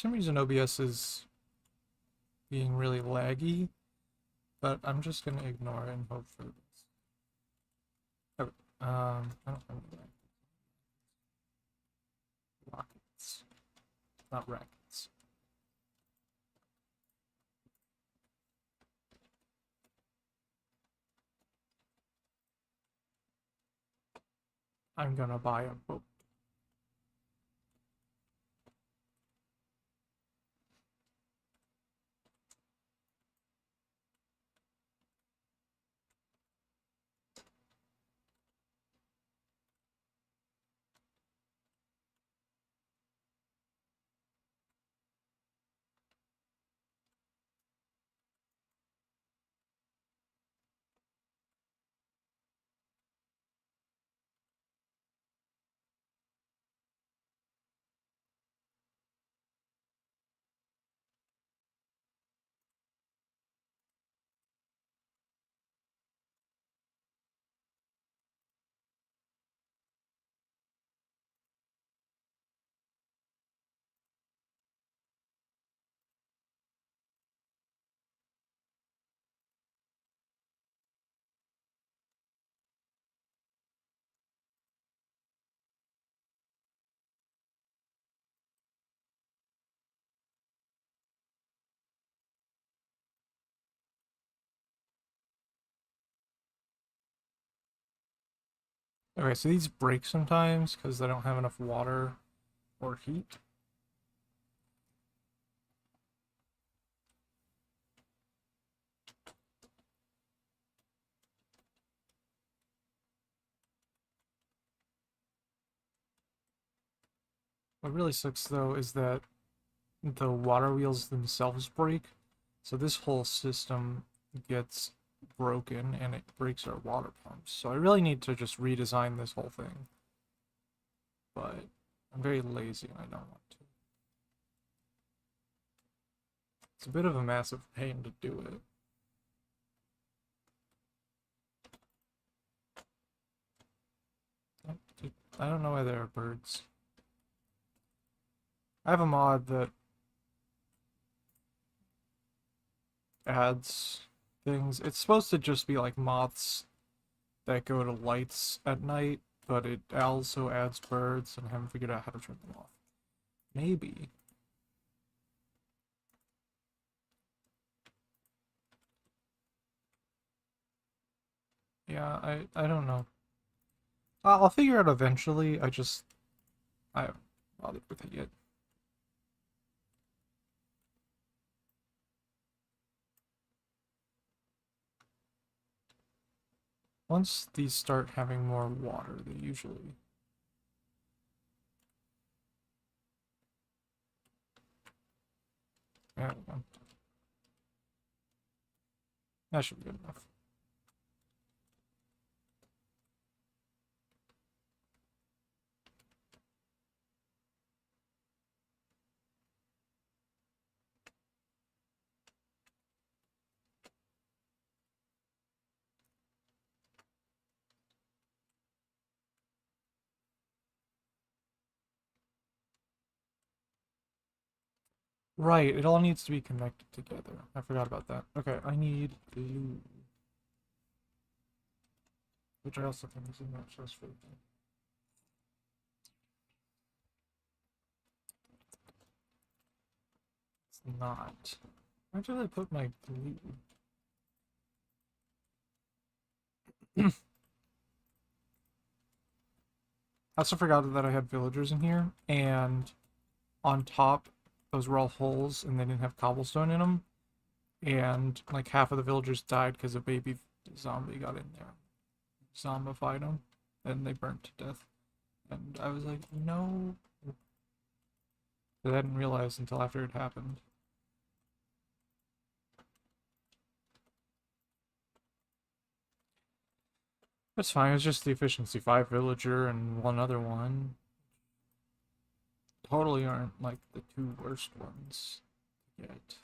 some reason OBS is being really laggy, but I'm just gonna ignore it and hope for the best. I don't have any rockets. Not rackets. I'm gonna buy a boat. Okay, so these break sometimes because I don't have enough water or heat. What really sucks though is that the water wheels themselves break, so this whole system gets broken and it breaks our water pumps. So I really need to just redesign this whole thing, but I'm very lazy and I don't want to. It's a bit of a massive pain to do it. I don't know why there are birds. I have a mod that adds things. It's supposed to just be like moths that go to lights at night, but it also adds birds, and I haven't figured out how to turn them off. Maybe. Yeah, I don't know. I'll figure it out eventually. I haven't bothered with it yet. Once these start having more water, they usually. Yeah, that should be good enough. Right, it all needs to be connected together. I forgot about that. Okay, I need glue, which I also think is a much for the It's not. Where did I put my glue? I also forgot that I had villagers in here, and on top, those were all holes, and they didn't have cobblestone in them. And like half of the villagers died because a baby zombie got in there, zombified them, and they burnt to death. And I was like, no. But I hadn't realized until after it happened. That's fine. It's just the efficiency 5 villager and one other one. Totally aren't like the two worst ones yet.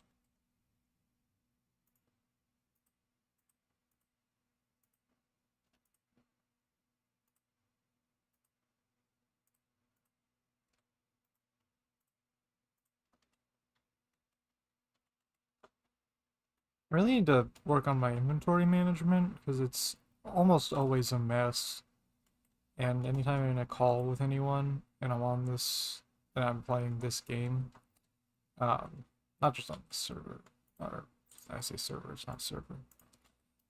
I really need to work on my inventory management because it's almost always a mess. And anytime I'm in a call with anyone and I'm playing this game, um, not just on the server, or I say server, it's not server,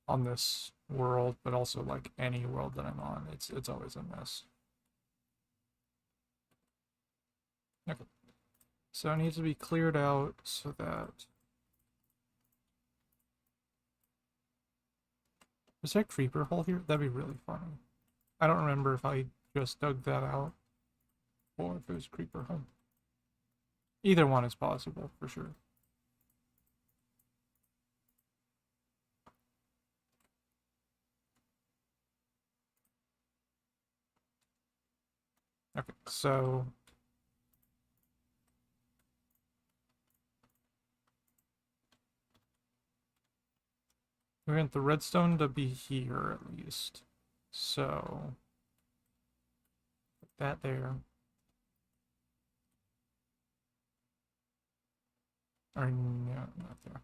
on this world, but also like any world that I'm on, it's always a mess. Okay, so it needs to be cleared out so that is there a creeper hole here? That'd be really funny. I don't remember if I just dug that out or if it was creeper hole. Either one is possible for sure. Okay, so we want the redstone to be here at least. So put that there. Or no, not there.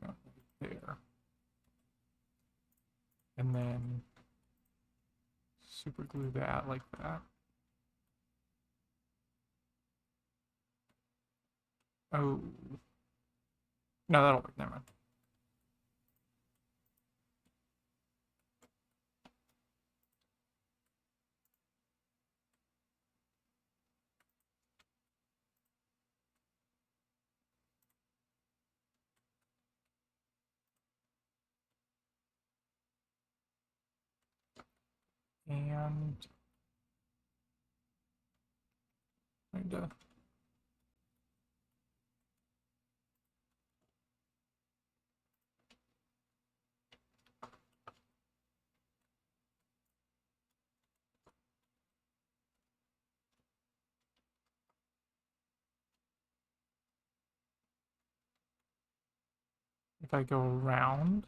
No, there. And then super glue that like that. Oh. No, that'll work. Never mind. And kind of if I go around.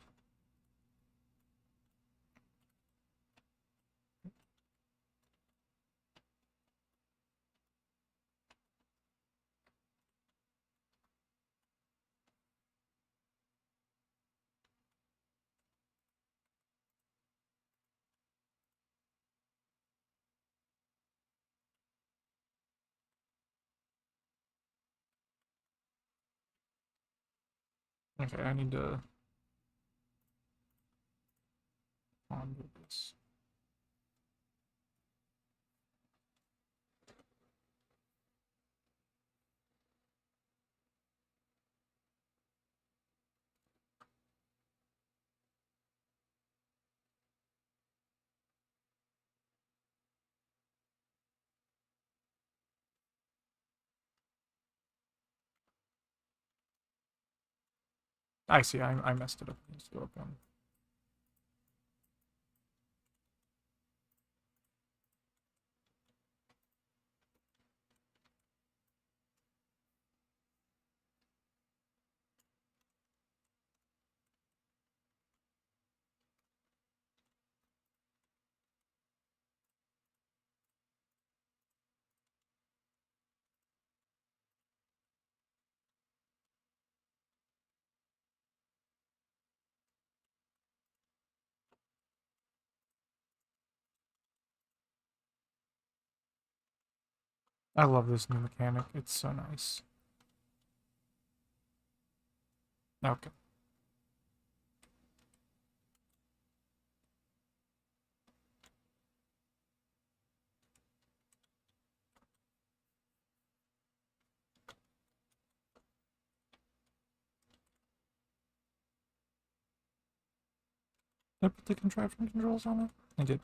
Okay, I need to ponder this. I see. I messed it up. It needs to go up on. I love this new mechanic. It's so nice. Okay. Did I put the contraption controls on it? I did.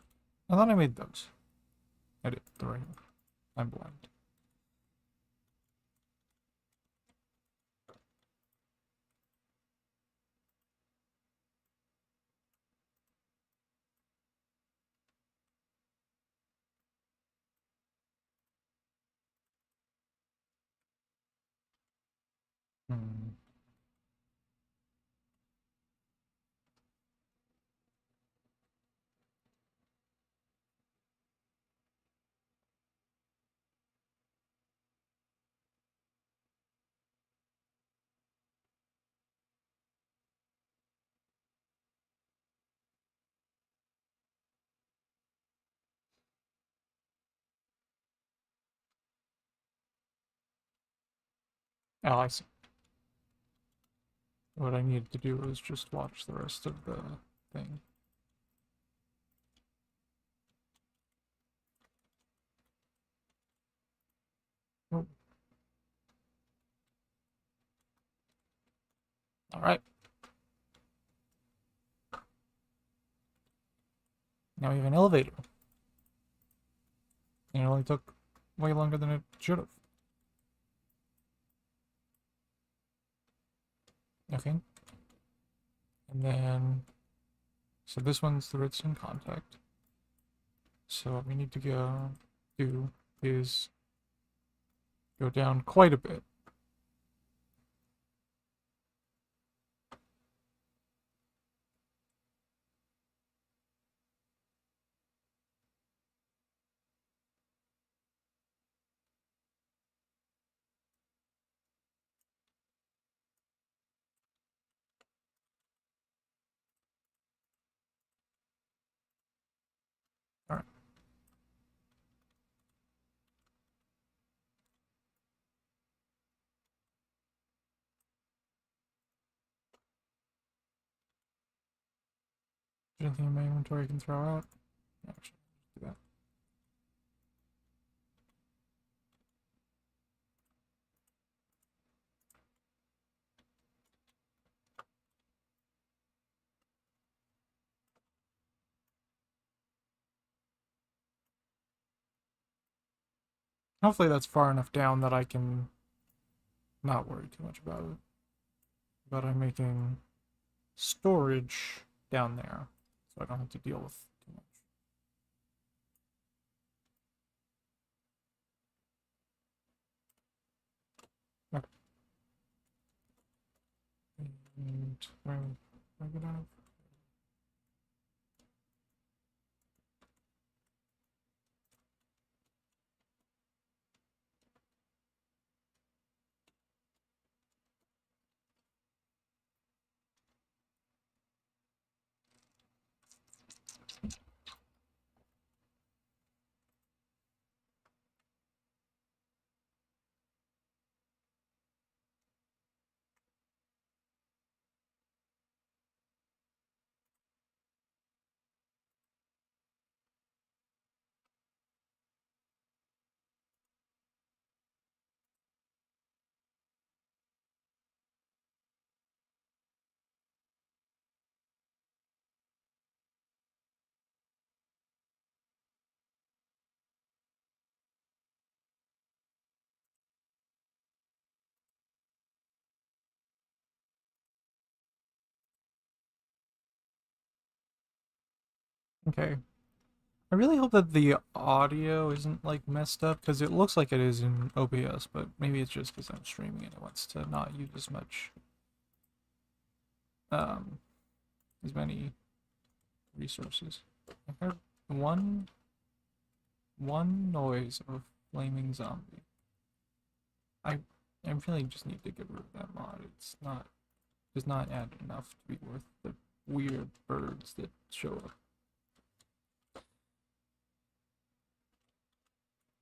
I thought I made those. I did. The right one. I'm blind. Hmm. Oh, I see. What I needed to do was just watch the rest of the thing. Oh. All right. Now we have an elevator. And it only took way longer than it should have. Okay. And then, so this one's the redstone contact. So what we need to do is go down quite a bit. All right. Anything in my inventory I can throw out? Actually, do that. Hopefully that's far enough down that I can not worry too much about it. But I'm making storage down there, so I don't have to deal with too much. Okay. And where I get out? Okay. I really hope that the audio isn't like messed up because it looks like it is in OBS, but maybe it's just because I'm streaming and it wants to not use as much, um, as many resources. I heard one noise of a flaming zombie. I really just need to get rid of that mod. It's not does not add enough to be worth the weird birds that show up.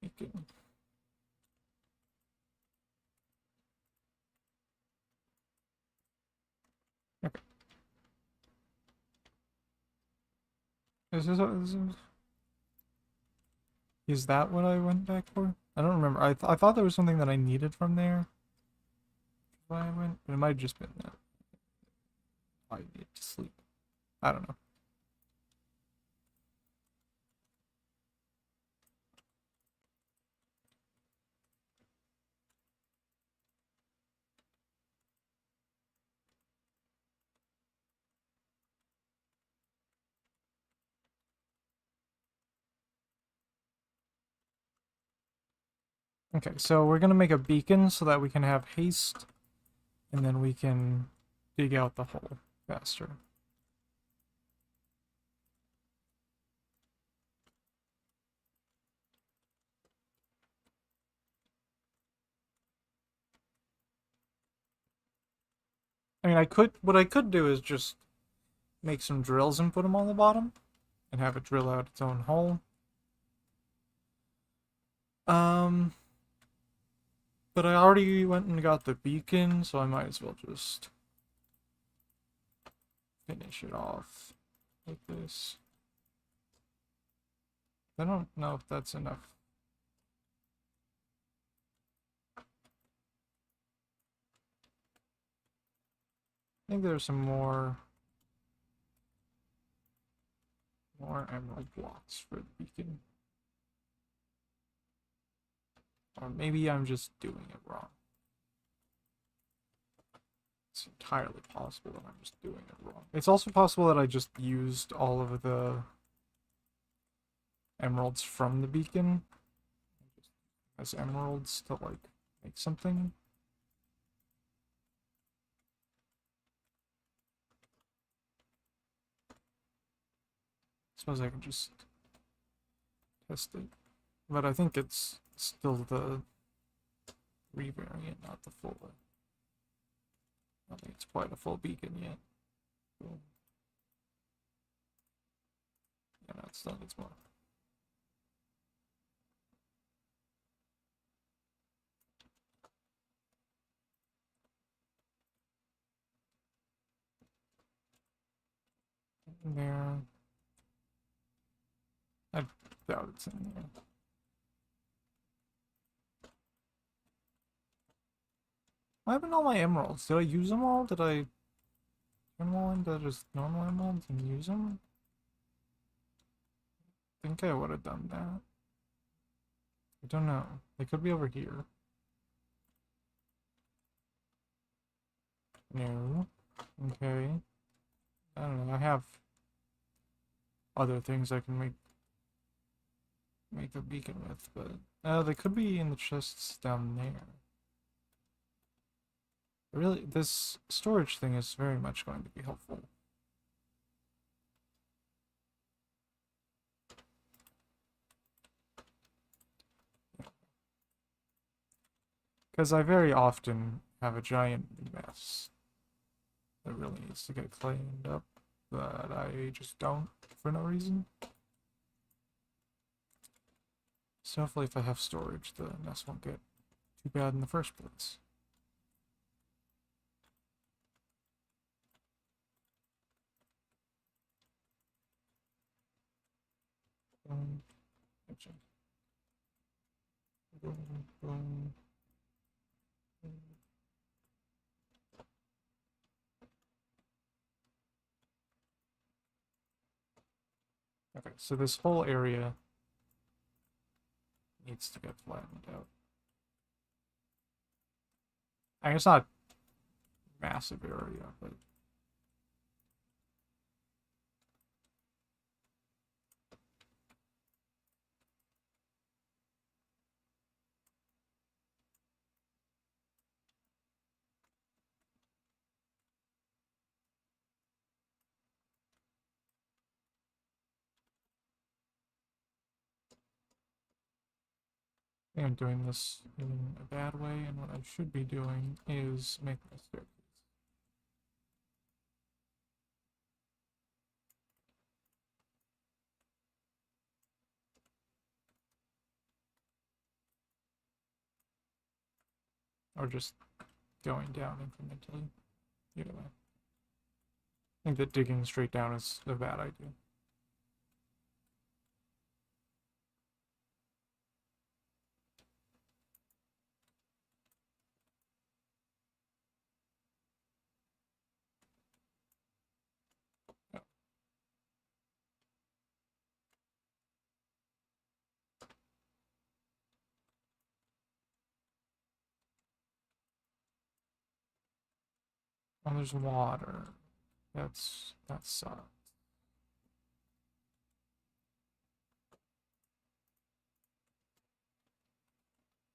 Making okay. Is that what I went back for? I don't remember. I thought there was something that I needed from there. Why I went, but it might have just been that I need to sleep. I don't know. Okay, so we're gonna make a beacon so that we can have haste, and then we can dig out the hole faster. I mean, what I could do is just make some drills and put them on the bottom, and have it drill out its own hole. Um, But I already went and got the beacon, so I might as well just finish it off like this. I don't know if that's enough. I think there's some more emerald blocks for the beacon. Or maybe I'm just doing it wrong. It's entirely possible that I'm just doing it wrong. It's also possible that I just used all of the emeralds from the beacon as emeralds to, like, make something. Suppose I can just test it. But I think it's still the revariant, not the full. I don't think it's quite a full beacon yet. Cool. Yeah, no, it still needs more. In there. I doubt it's in there. What happened to all my emeralds? Did I use them all? Did I turn them all into just normal emeralds and use them? I think I would have done that. I don't know. They could be over here. No. Okay. I don't know. I have other things I can make a beacon with, but they could be in the chests down there. Really, this storage thing is very much going to be helpful. Because I very often have a giant mess that really needs to get cleaned up, but I just don't for no reason. So hopefully if I have storage, the mess won't get too bad in the first place. Boom. Boom, boom. Okay, so this whole area needs to get flattened out. I mean, it's not a massive area, but I am doing this in a bad way, and what I should be doing is making a staircase. Or just going down incrementally. Either way. I think that digging straight down is a bad idea. Oh, there's water. That sucks.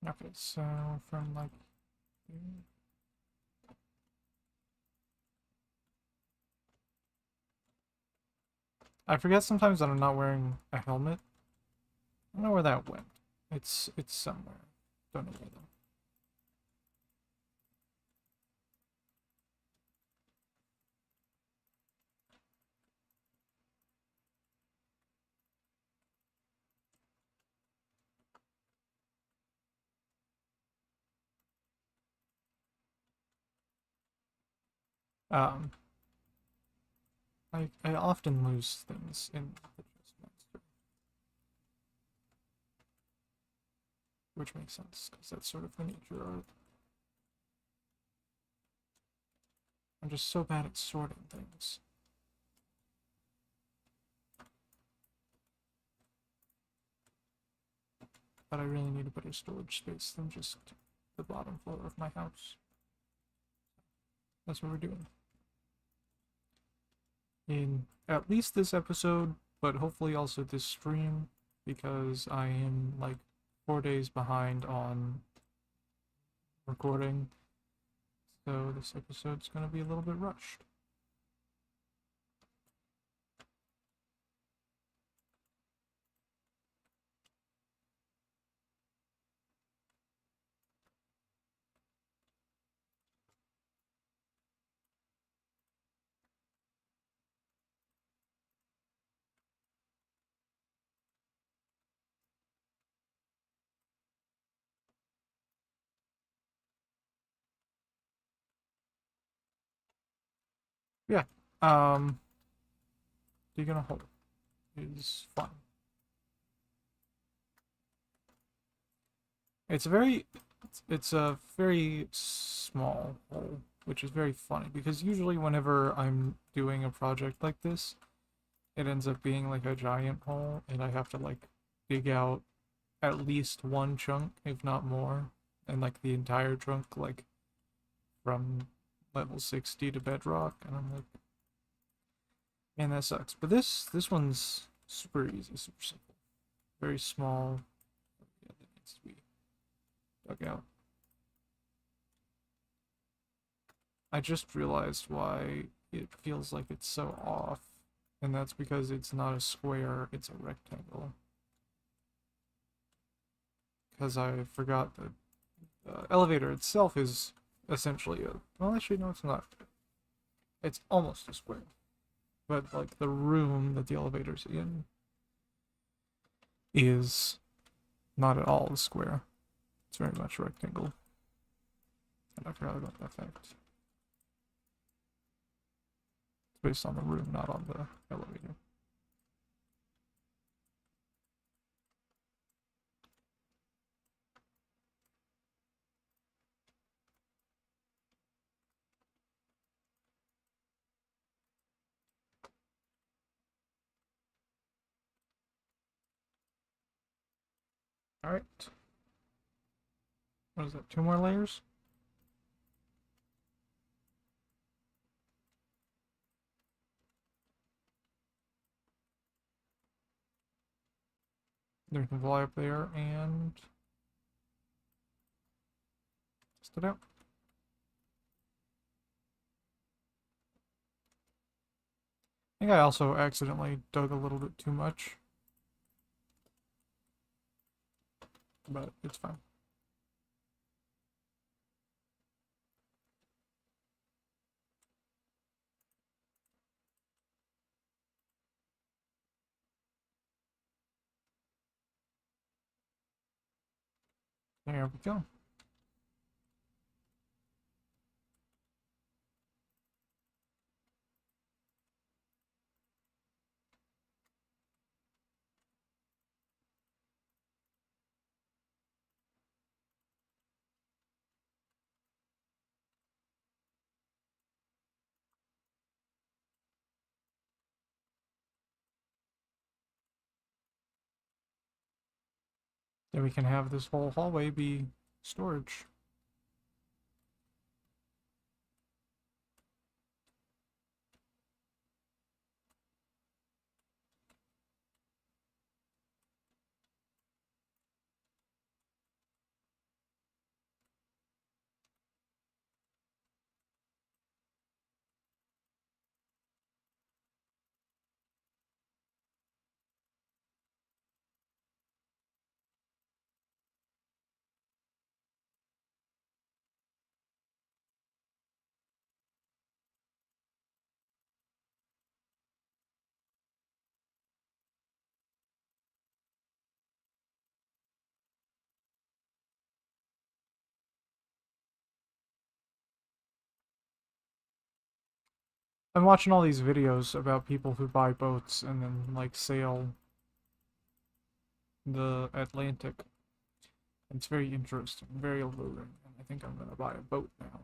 Okay, so from like here. I forget sometimes that I'm not wearing a helmet. I don't know where that went. It's somewhere. Don't know where though. Um, I often lose things in the chess master, which makes sense because that's sort of the nature of. I'm just so bad at sorting things. But I really need a better storage space than just the bottom floor of my house. That's what we're doing. In at least this episode, but hopefully also this stream, because I am like 4 days behind on recording. So this episode's gonna be a little bit rushed. Yeah. Digging a hole is fun. It's very, it's a very small hole, which is very funny because usually whenever I'm doing a project like this, it ends up being like a giant hole, and I have to like dig out at least one chunk, if not more, and like the entire trunk, like from level 60 to bedrock, and I'm like, man, that sucks. But this one's super easy, super simple, very small. Yeah, that needs to be dug out. I just realized why it feels like it's so off, and that's because it's not a square, it's a rectangle. Because I forgot that the elevator itself is essentially a, well, actually, no, it's not. It's almost a square. But, like, the room that the elevator's in is not at all a square. It's very much a rectangle. And I forgot about that fact. It's based on the room, not on the elevator. Alright. What is that? 2 more layers? There can fly up there and test it out. I think I also accidentally dug a little bit too much, but it's fine. There we go. Then we can have this whole hallway be storage. I'm watching all these videos about people who buy boats and then like sail the Atlantic. It's very interesting, very alluring, and I think I'm gonna buy a boat now.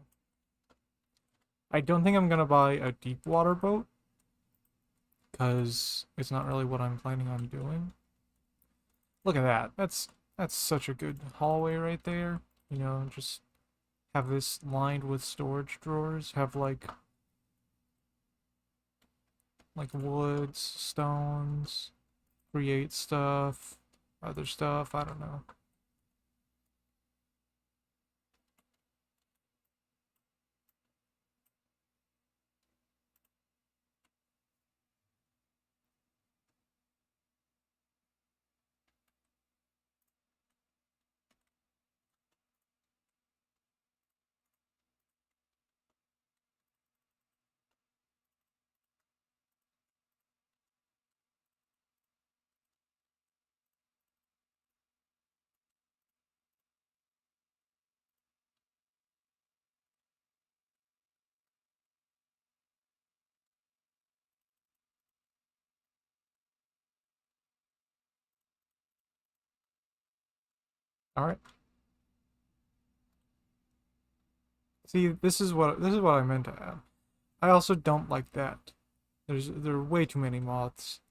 I don't think I'm gonna buy a deep water boat because it's not really what I'm planning on doing. Look at that. That's such a good hallway right there. You know, just have this lined with storage drawers, have like woods, stones, create stuff, other stuff, I don't know. All right. See, this is what I meant to add. I also don't like that. There are way too many moths.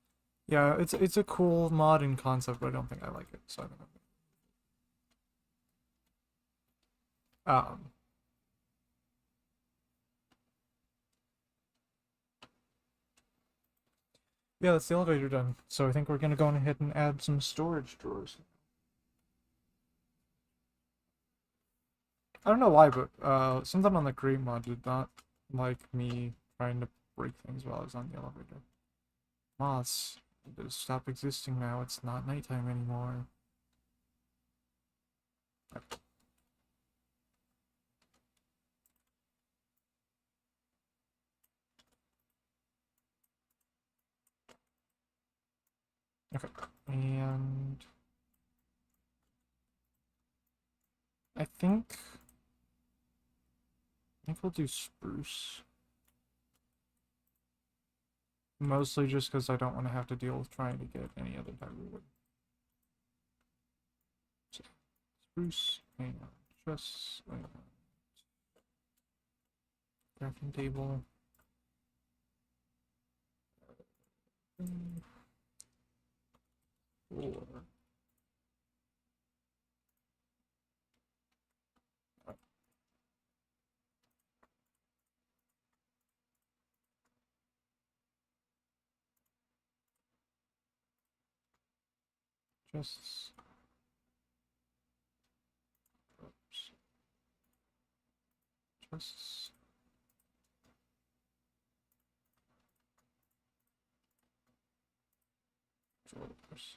Yeah, it's a cool mod in concept, but I don't think I like it. So I don't know. Yeah, that's the elevator done. So I think we're gonna go ahead and add some storage drawers. I don't know why, but something on the create mod did not like me trying to break things while I was on the elevator. Moths, just stop existing now. It's not nighttime anymore. Okay, and I think we'll do spruce. Mostly just because I don't want to have to deal with trying to get any other type of wood. So, spruce and just crafting table. Four. Just oops, just drawers.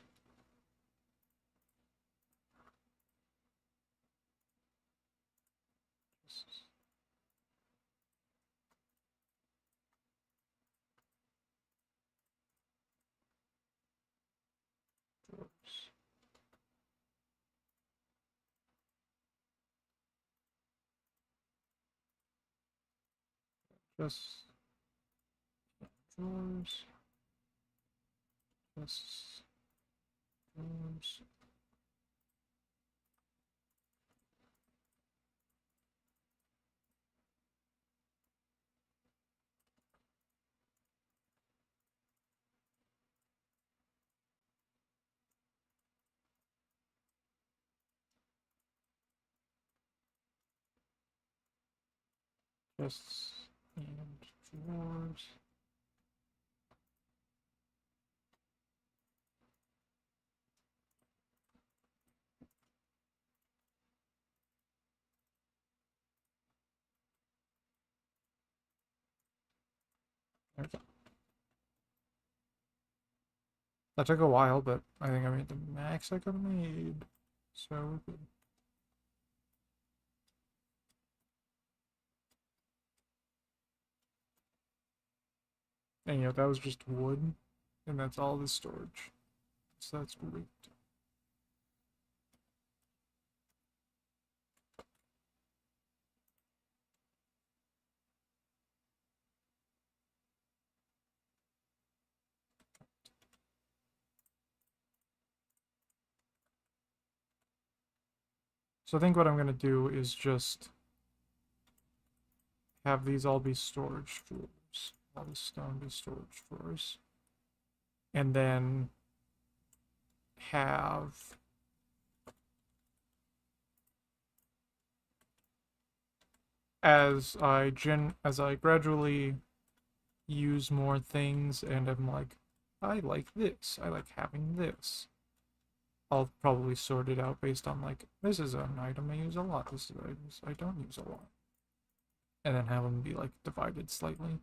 Just drawers. Just drawers. Just drawers. Chests and drawers. There we go. That took a while, but I think I made the max I could have made. So we're good. And you know, that was just wood, and that's all the storage. So that's great. So I think what I'm gonna do is just have these all be storage drawers. All this stone be storage drawers. And then have as I gradually use more things and I'm like, I like this. I like having this. I'll probably sort it out based on like, this is an item I use a lot, this is items I don't use a lot. And then have them be like divided slightly.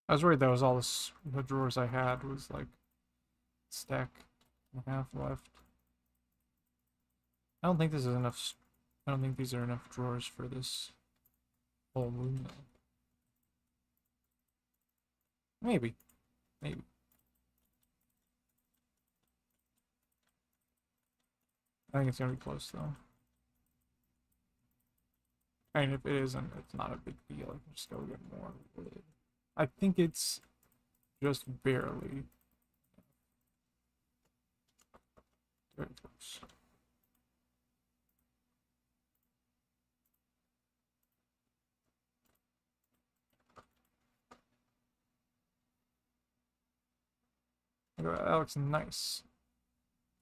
I was worried that was all the drawers I had was like stack and a half left. I don't think this is enough. I don't think these are enough drawers for this whole room though. Maybe. Maybe. I think it's gonna be close though. I mean, if it isn't, it's not a big deal. I can just go get more wood. I think it's just barely. Very close. That looks nice.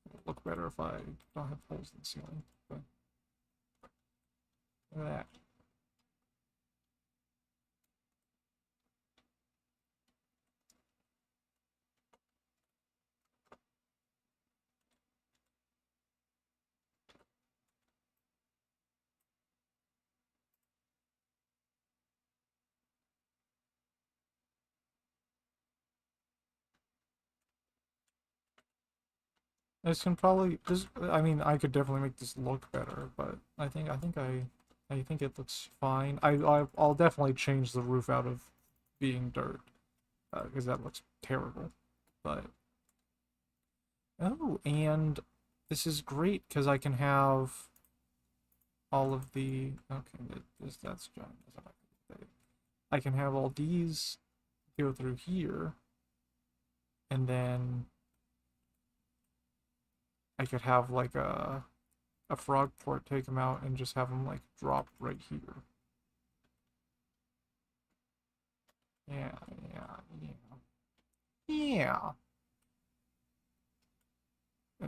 It'll look better if I don't have holes in the ceiling. But look at that. This can probably this. I mean, I could definitely make this look better, but I think it looks fine. I'll definitely change the roof out of being dirt because that looks terrible. But oh, and this is great because I can have all of the okay. That's John. I can have all these go through here, and then I could have like a frog port take them out and just have them like drop right here. Yeah, yeah, yeah. Yeah. Uh,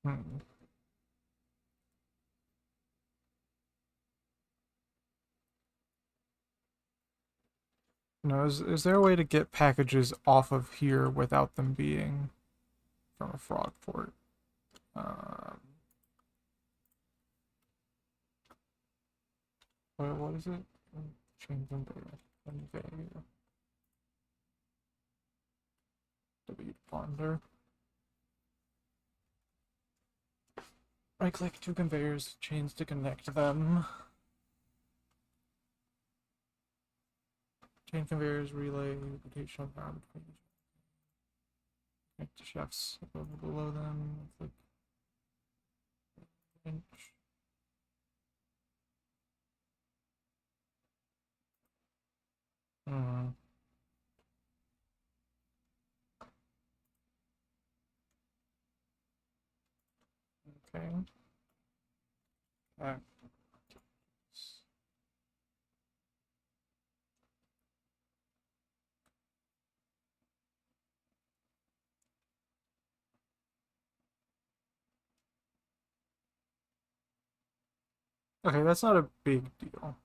hmm. No, is there a way to get packages off of here without them being from a frog port? Um, what is it? Chain conveyor. Conveyor. W ponder. Right click two conveyors, chains to connect them. Chain conveyors, relay, rotational power between connect to shafts above or below them. Click inch. Hmm. Okay. Alright. Okay, that's not a big deal.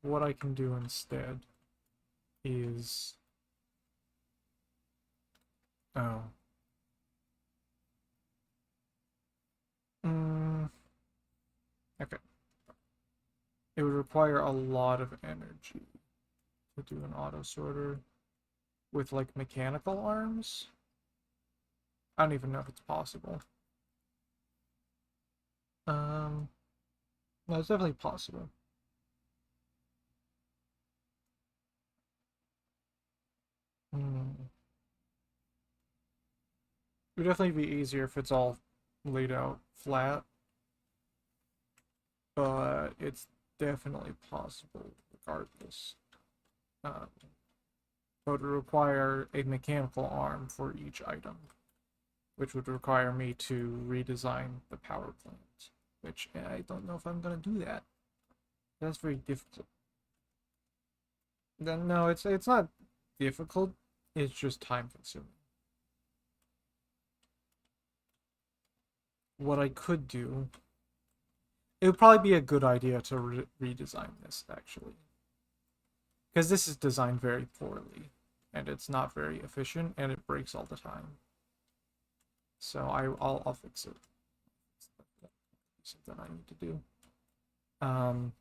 What I can do instead is... Oh. Okay. It would require a lot of energy to do an auto sorter with like mechanical arms. I don't even know if it's possible. No, it's definitely possible. Hmm. It would definitely be easier if it's all laid out flat, but it's definitely possible regardless. Um, but it would require a mechanical arm for each item, which would require me to redesign the power plant, which I don't know if I'm gonna do that. That's very difficult. Then no, it's not difficult. It's just time consuming. What I could do, it would probably be a good idea to redesign this actually, because this is designed very poorly, and it's not very efficient, and it breaks all the time. So I'll fix it. Something I need to do. Um,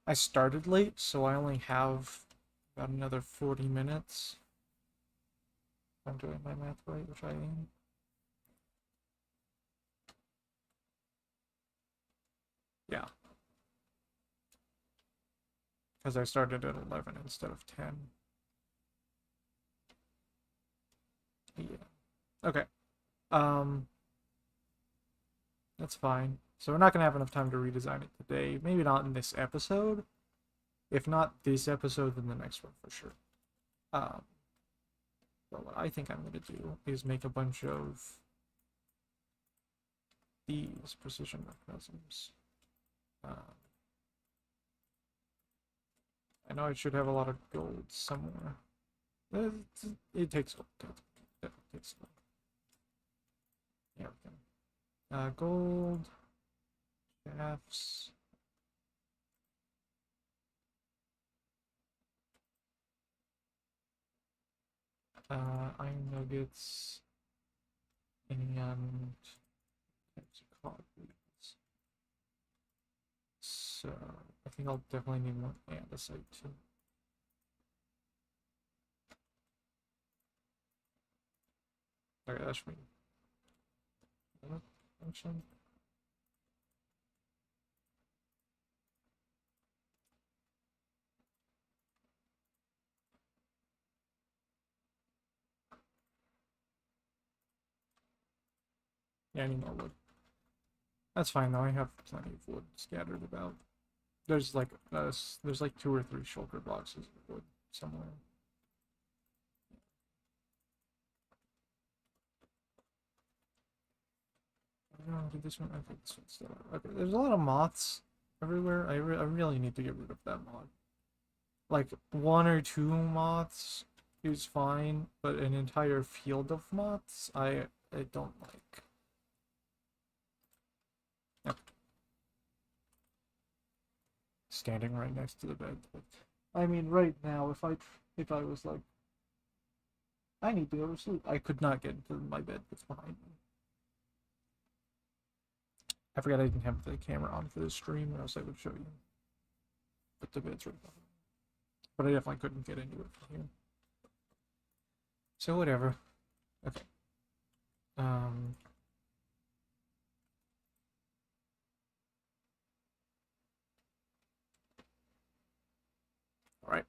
I started late, so I only have about another 40 minutes. If I'm doing my math right, which I am. Yeah, because I started at 11 instead of 10. Yeah. Okay. Um, that's fine. So we're not gonna have enough time to redesign it today. Maybe not in this episode. If not this episode, then the next one for sure. Um, but what I think I'm gonna do is make a bunch of these precision mechanisms. Um, I know I should have a lot of gold somewhere. It, it takes gold. It takes gold. Yeah, we can. Gold shafts. Iron nuggets and types of cogs. So I think I'll definitely need more andesite too. Okay, that should be function. Yeah, I need more wood. That's fine though. I have plenty of wood scattered about. There's like 2 or 3 shulker boxes of wood somewhere. No, did this one? Okay, this one's still. Okay, there's a lot of moths everywhere. I really need to get rid of that moth. Like 1 or 2 moths is fine, but an entire field of moths, I don't like. Yep. Standing right next to the bed. I mean, right now, if I was like, I need to go to sleep, I could not get into my bed that's behind me. I forgot I didn't have the camera on for this stream, or else I would show you. But the bed's right behind me. But I definitely couldn't get into it from here. So whatever. Okay. Um. All right.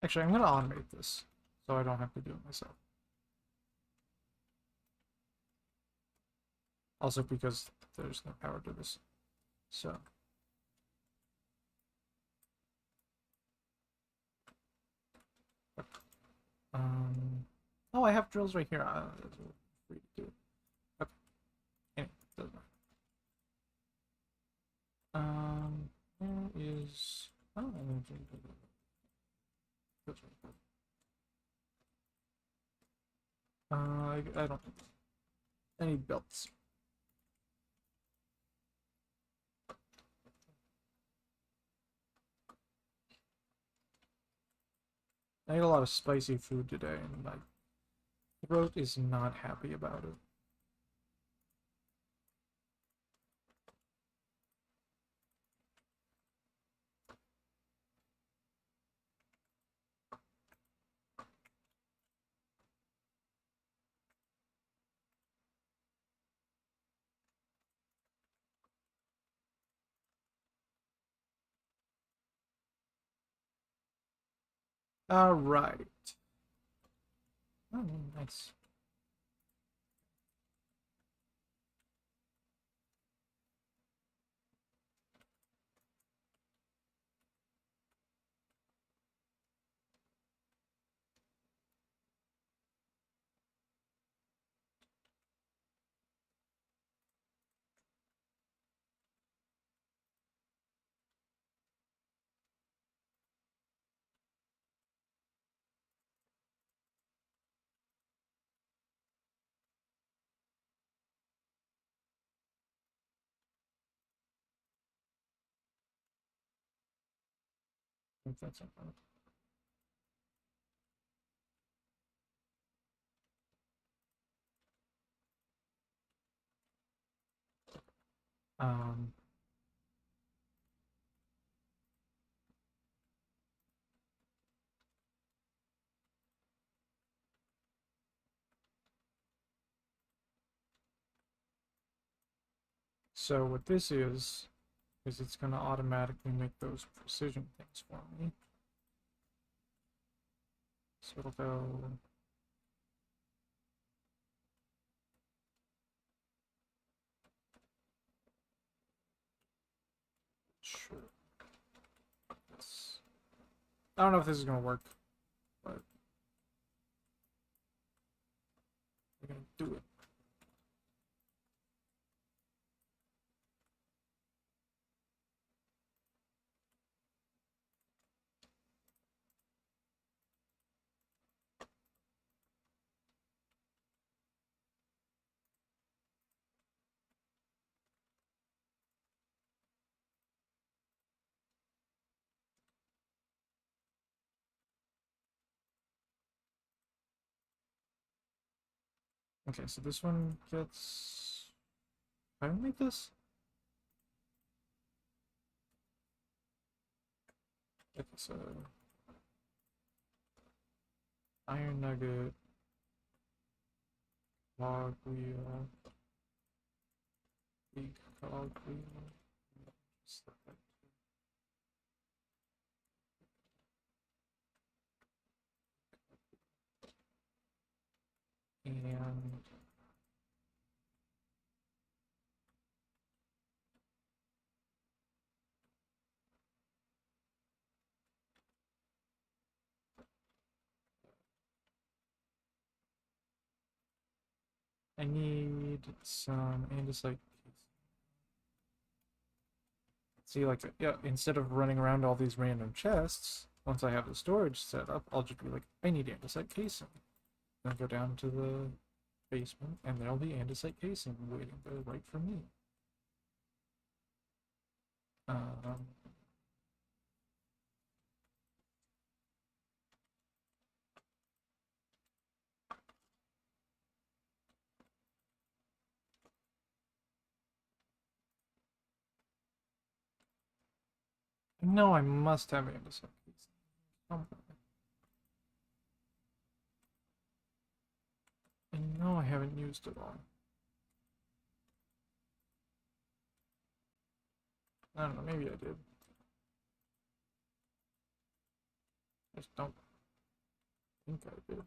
Actually, I'm gonna automate this so I don't have to do it myself. Also because there's no power to this. So um oh, I have drills right here. Free to do it. Okay. Anyway, doesn't matter. Where is oh I don't I need belts. I ate a lot of spicy food today, and my throat is not happy about it. All right. Oh, nice. I think that's something. Um, so what this is it's going to automatically make those precision things for me. So it'll go. Sure. Yes. I don't know if this is going to work, but we're going to do it. Okay, so this one gets. Can I make this? Okay, so iron nugget, cog wheel, big cog wheel. And I need some andesite. See, like, yeah, instead of running around all these random chests, once I have the storage set up, I'll just be like, I need andesite casing. Then go down to the basement, and there'll be andesite casing waiting there right for me. Um, no, I must have andesite casing. I know I haven't used it all. I don't know, maybe I did. Just don't think I did.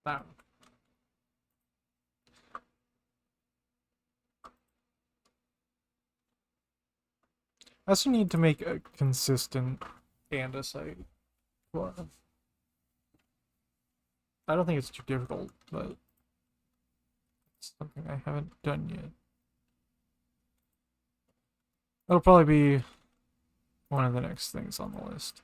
That one. I also need to make a consistent andesite. Well, I don't think it's too difficult, but it's something I haven't done yet. It'll probably be one of the next things on the list.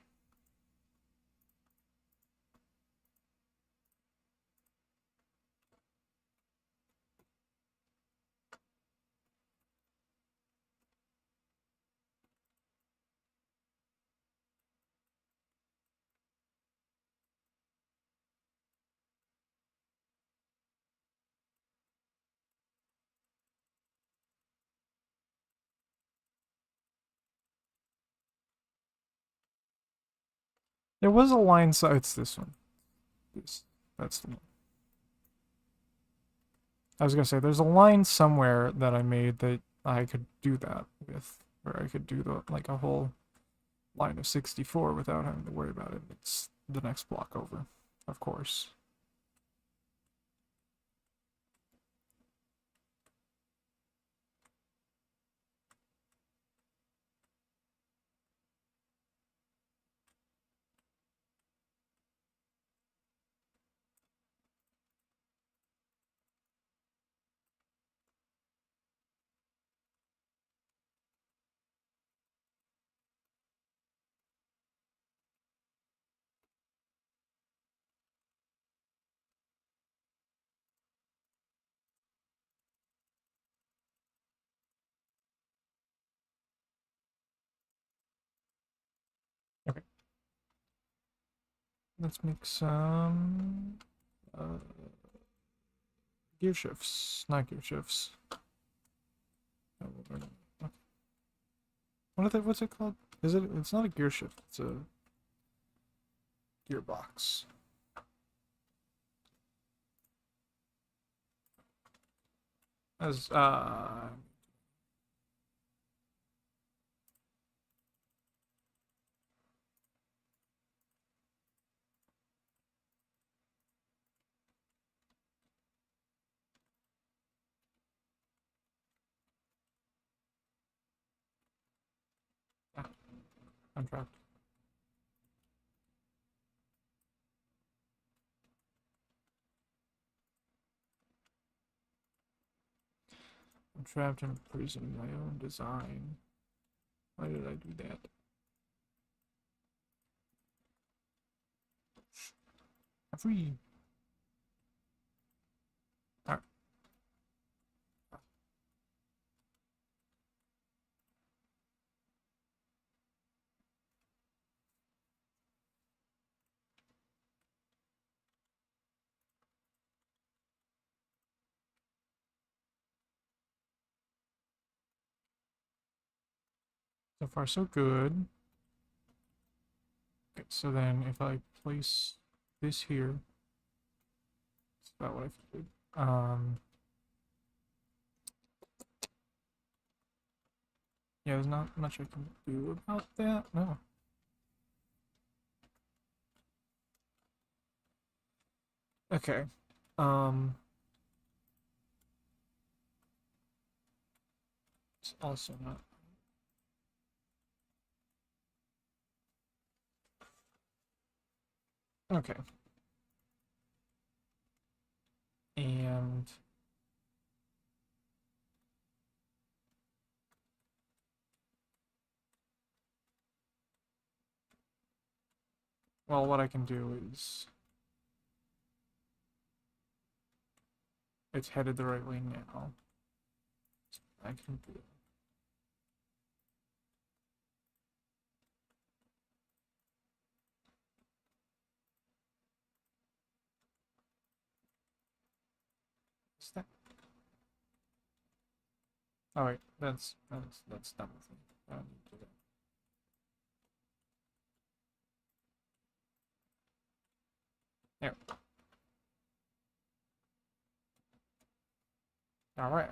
There was a line, so it's this one. That's the one. I was gonna say, there's a line somewhere that I made that I could do that with, where I could do like a whole line of 64 without having to worry about it. It's the next block over, of course. Okay. Let's make some gear shifts, not gear shifts. What's it called? It's not a gear shift, it's a gearbox. As I'm trapped. I'm trapped in prison, my own design. Why did I do that? Free. Alright. So far, so good. Okay, so then if I place this here, it's about what I figured. Yeah, there's not much I can do about that. No. Okay. It's also not. Okay. And well, what I can do is it's headed the right way now. I can do it. Is that? Oh wait, that's dumb of me. I don't need to do that. There. All right.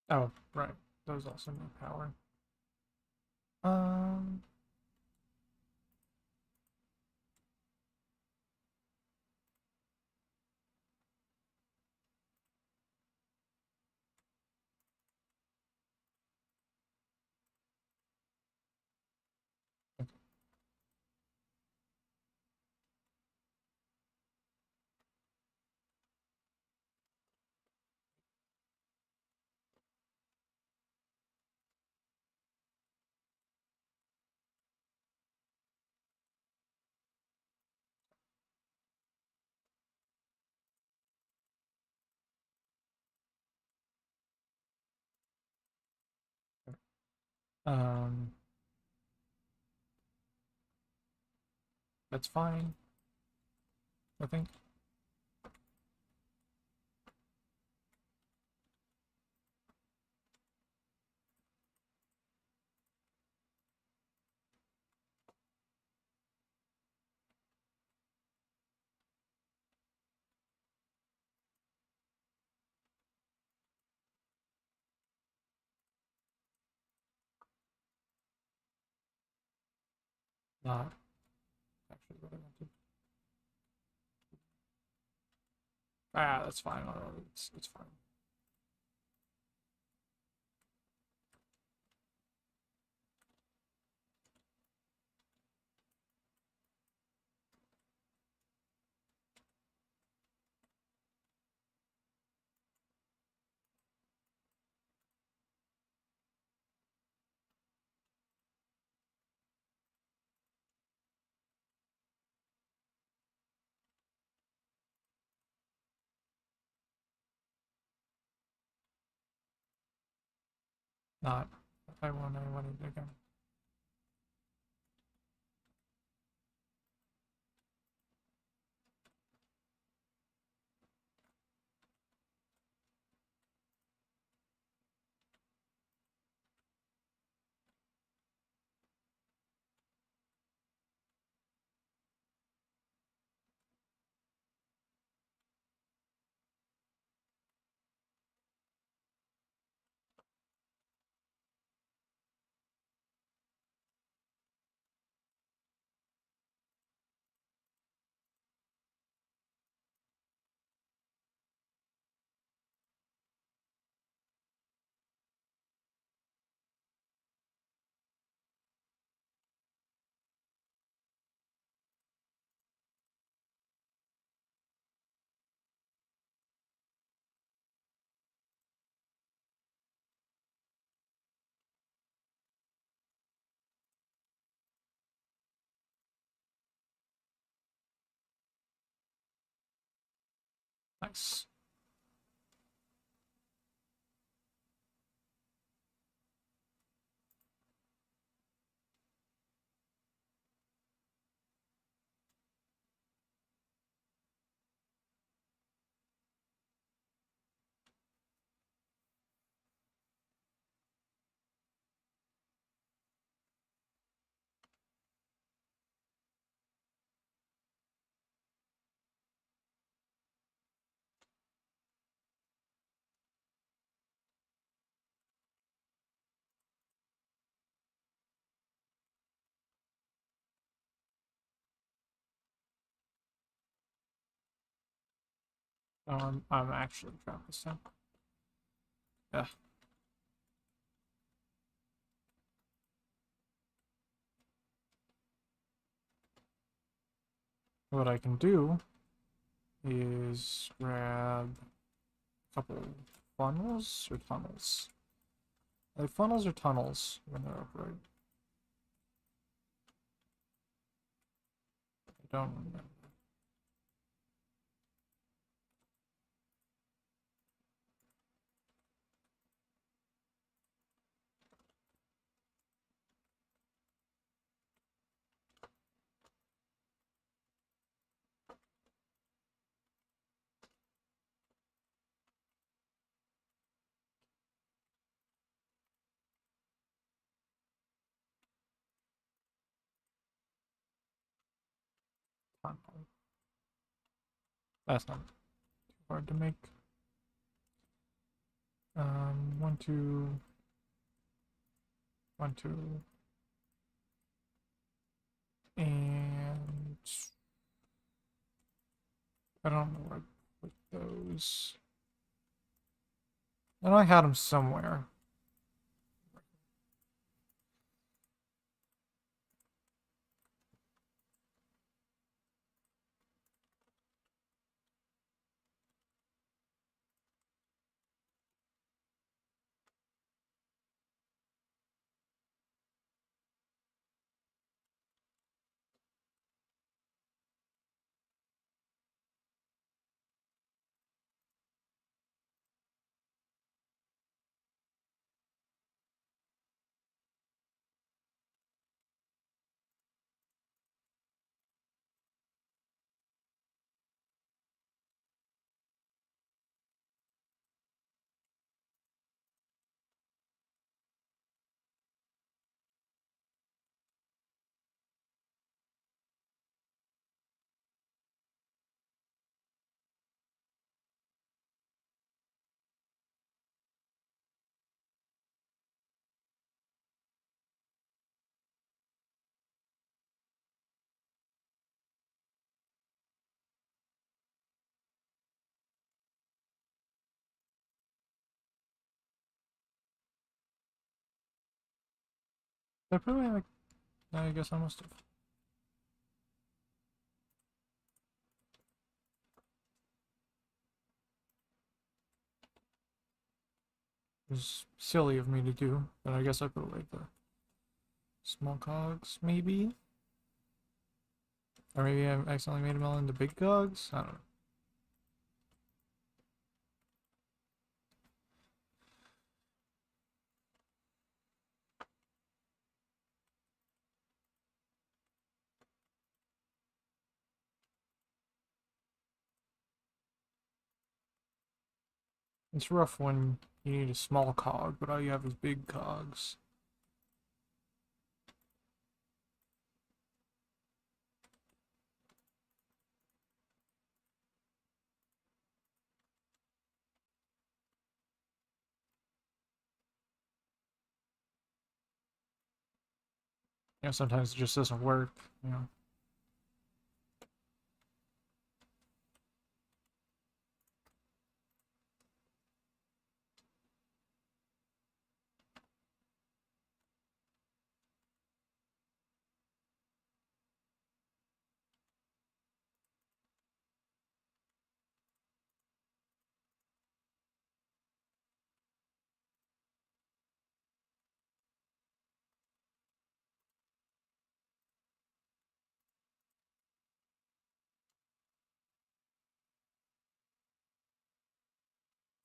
Oh, right. Those also need power. Um, um, that's fine, I think. Not actually what I wanted. Ah, that's fine. It's fine. Not. I wanted it again. Nice. No, I'm actually trapped this time. Yeah. What I can do is grab a couple funnels or tunnels. Are they funnels or tunnels when they're upright? I don't remember. Tunnel. That's not too hard to make. 1, 2, 1, 2, and I don't know where I put those. I know I had them somewhere. I probably like. I guess I must have. It was silly of me to do, but I guess I put away the small cogs, maybe? Or maybe I accidentally made them all into big cogs? I don't know. It's rough when you need a small cog, but all you have is big cogs. You know, sometimes it just doesn't work, you know.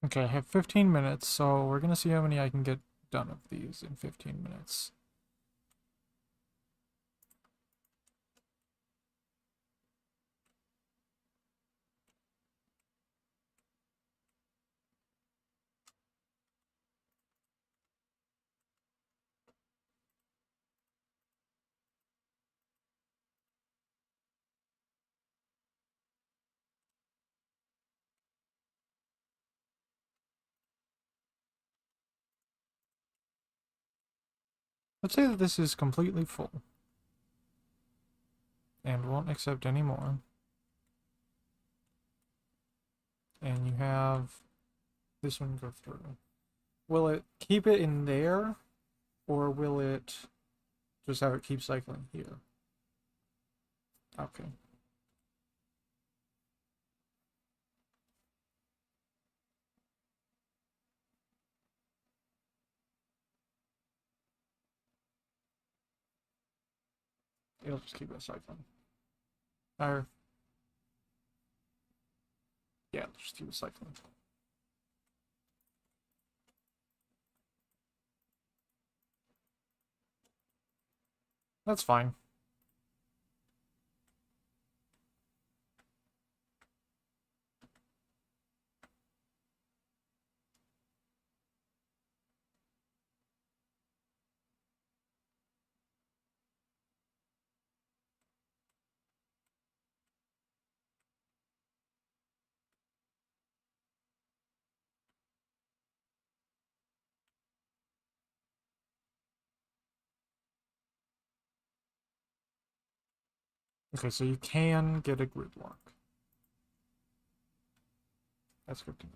Okay, I have 15 minutes, so we're gonna see how many I can get done of these in 15 minutes. Let's say that this is completely full and won't accept any more. And you have this one go through. Will it keep it in there, or will it just have it keep cycling here? Okay. It'll just keep it cycling. Or, yeah, it'll just keep it cycling. That's fine. Okay, so you can get a gridlock. That's good to know.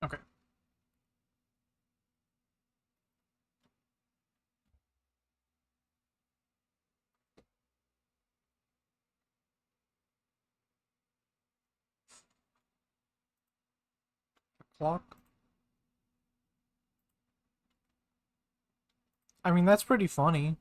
Okay. Clock. I mean, that's pretty funny.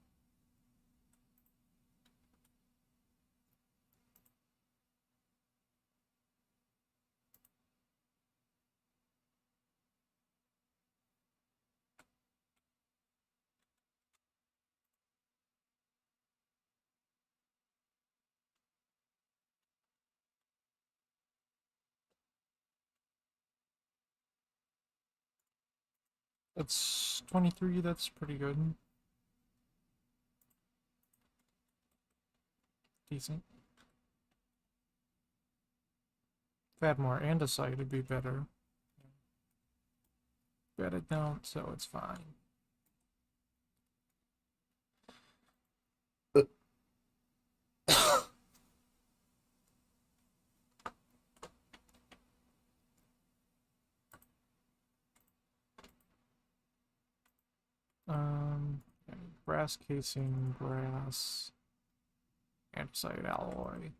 That's 23, that's pretty good. Decent. If I had more andesite, it'd be better. But I don't, so it's fine. Um, brass casing, brass, andesite alloy.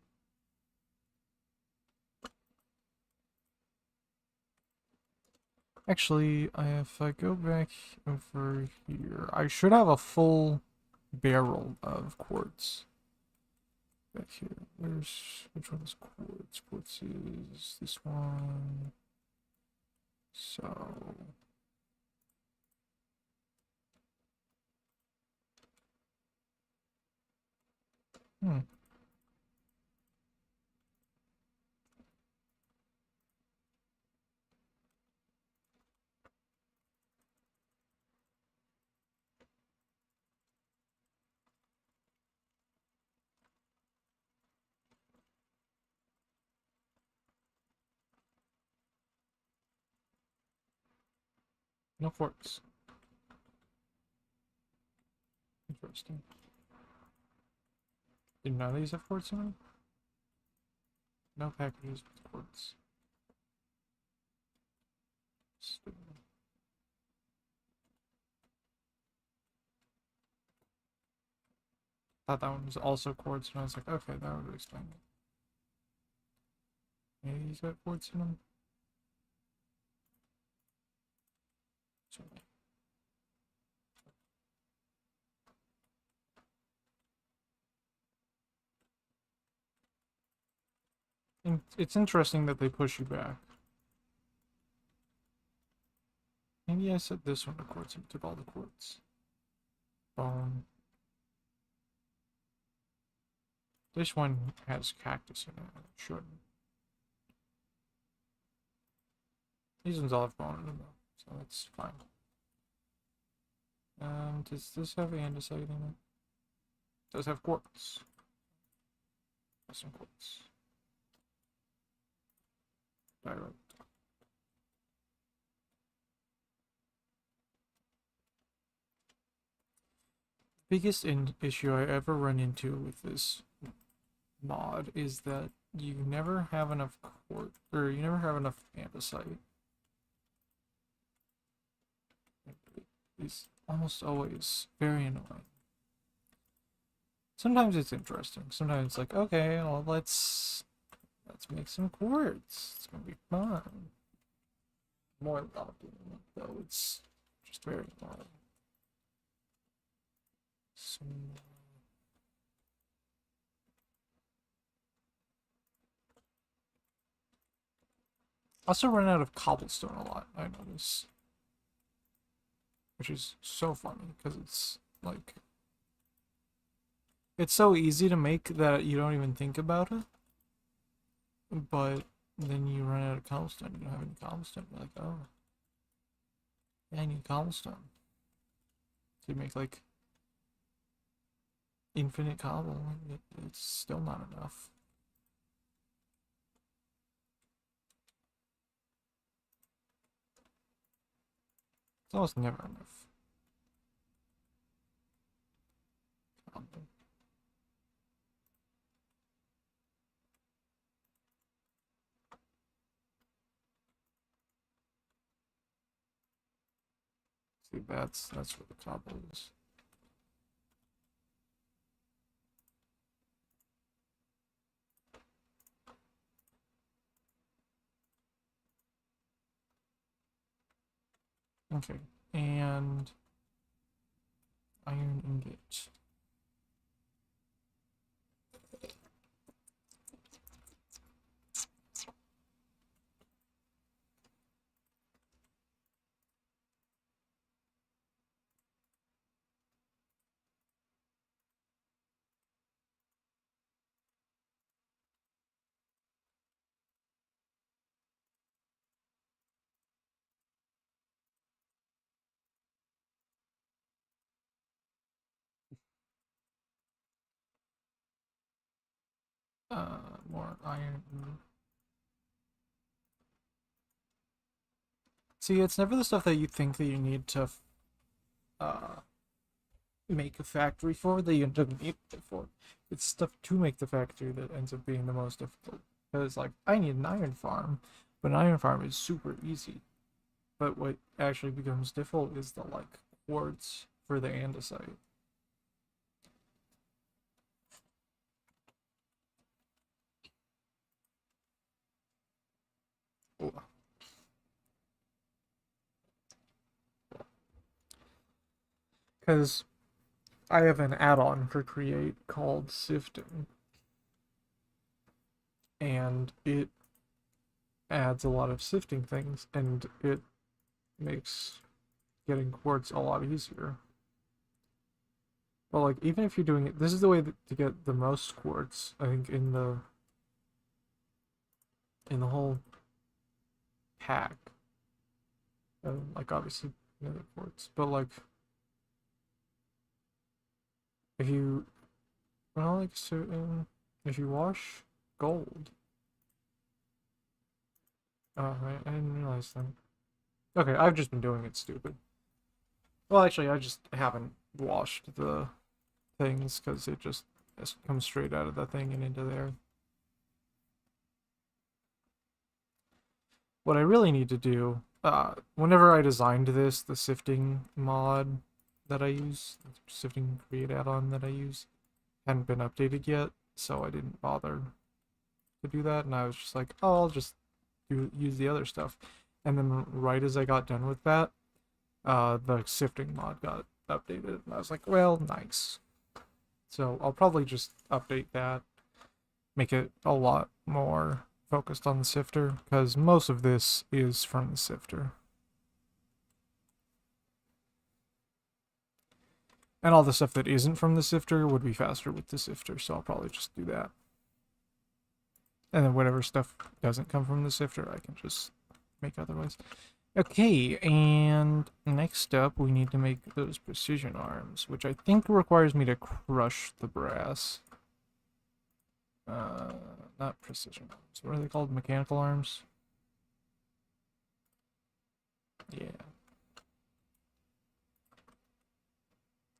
Actually, if I go back over here, I should have a full barrel of quartz. Back here. Which one is quartz? Quartz is this one. So, hmm. No quartz. Interesting. Did none of these have quartz in them? No packages with quartz. Stupid. Thought that one was also quartz, and I was like, okay, that would explain it. Maybe he's got quartz in them. Sorry. It's interesting that they push you back. Maybe I set this one to quartz and took all the quartz. Bone. This one has cactus in it. It shouldn't. These ones all have bone in them, though, so that's fine. Does this have andesite in it? It does have quartz. Some quartz. Diorite. Biggest issue I ever run into with this mod is that you never have enough quartz, or you never have enough andesite. is almost always very annoying. Sometimes it's interesting. Sometimes it's like, okay, well, let's make some quartz. It's gonna be fun. More about doing it, though. It's just very annoying. So, I also run out of cobblestone a lot, I notice. Which is so funny, because it's, like... It's so easy to make that you don't even think about it. But then you run out of cobblestone, you don't have any cobblestone. You're like, oh. Yeah, I need cobblestone. So you make, like... infinite cobble. It's still not enough. It's almost never enough. See, that's where the cobble is. Okay, and iron ingot. More iron. See, it's never the stuff that you think that you need to make a factory for that you end up needing it for. It's stuff to make the factory that ends up being the most difficult. Because, like, I need an iron farm, but an iron farm is super easy. But what actually becomes difficult is the, like, quartz for the andesite. Because I have an add-on for Create called Sifting, and it adds a lot of sifting things, and it makes getting quartz a lot easier. But like, even if you're doing it, this is the way to get the most quartz, I think, in the whole pack. Like, obviously, nether quartz, but like, if you, well, like, so, if you wash gold. Oh, I didn't realize that. Okay, I've just been doing it stupid. Well, actually, I just haven't washed the things because it just comes straight out of the thing and into there. What I really need to do, whenever I designed this, the sifting mod that I use, the sifting create add-on that I use, hadn't been updated yet, so I didn't bother to do that, and I was just like, oh, I'll just use the other stuff. And then right as I got done with that, the sifting mod got updated, and I was like, well, nice. So I'll probably just update that, make it a lot more focused on the sifter, because most of this is from the sifter. And all the stuff that isn't from the sifter would be faster with the sifter, so I'll probably just do that. And then whatever stuff doesn't come from the sifter, I can just make otherwise. Okay, and next up, we need to make those precision arms, which I think requires me to crush the brass. Not precision arms. What are they called? Mechanical arms? Yeah.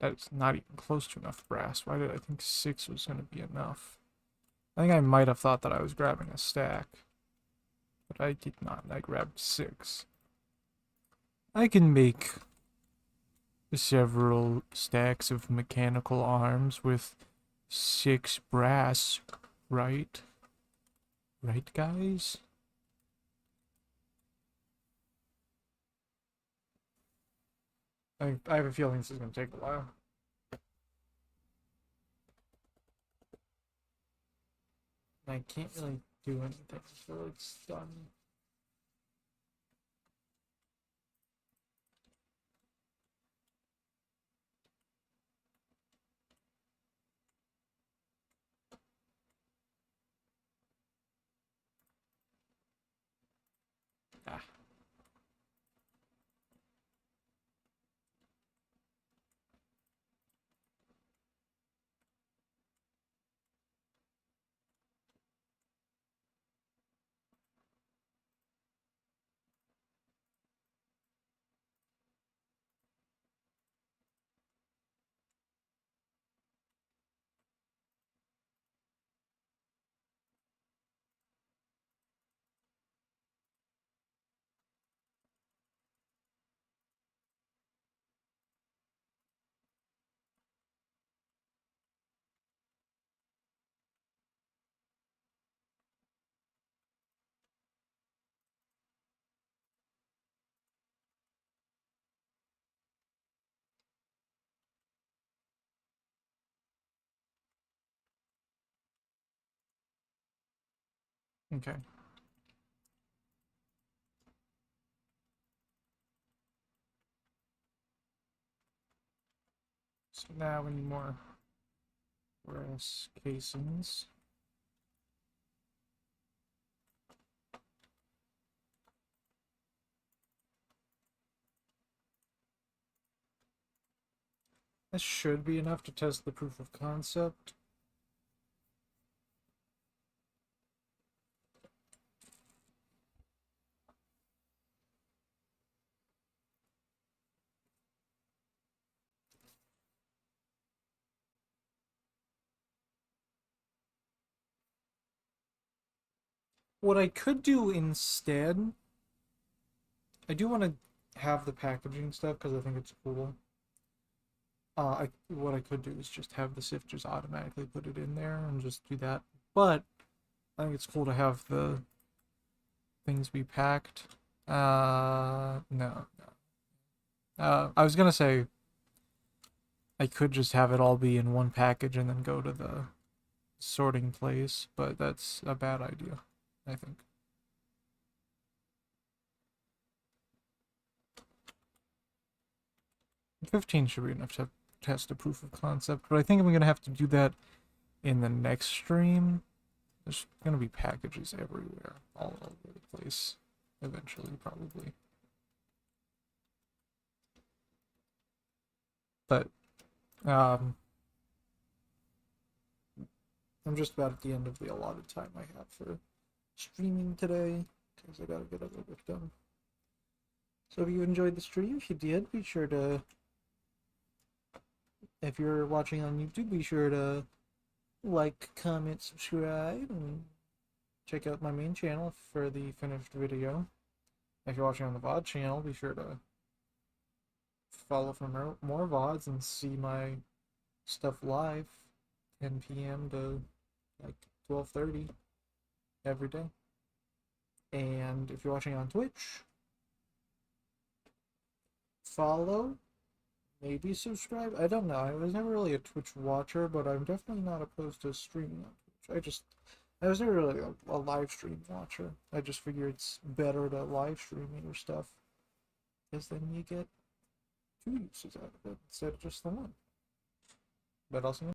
That's not even close to enough brass. Why did I think 6 was going to be enough? I think I might have thought that I was grabbing a stack. But I did not. I grabbed 6. I can make several stacks of mechanical arms with 6 brass, right? Right, guys? I have a feeling this is going to take a while. I can't really do anything until it's done. Ah. Okay. So now we need more brass casings. This should be enough to test the proof of concept. What I could do instead, I do want to have the packaging stuff because I think it's cool. What I could do is just have the sifters automatically put it in there and just do that. But I think it's cool to have the things be packed. No. I was gonna say I could just have it all be in one package and then go to the sorting place, but that's a bad idea, I think. 15 should be enough to test a proof of concept, but I think I'm gonna have to do that in the next stream. There's gonna be packages everywhere, all over the place, eventually, probably. But, I'm just about at the end of the allotted time I have for streaming today, because I gotta get other work done. So if you enjoyed the stream, if you did, be sure to, if you're watching on YouTube, be sure to like, comment, subscribe, and check out my main channel for the finished video. If you're watching on the VOD channel, be sure to follow for more VODs and see my stuff live 10 p.m. to like 12:30 every day. And if you're watching on Twitch, follow, maybe subscribe. I don't know. I was never really a Twitch watcher, but I'm definitely not opposed to streaming on Twitch. I was never really a live stream watcher. I just figure it's better to live stream your stuff, because then you get two uses out of it instead of just the one. But also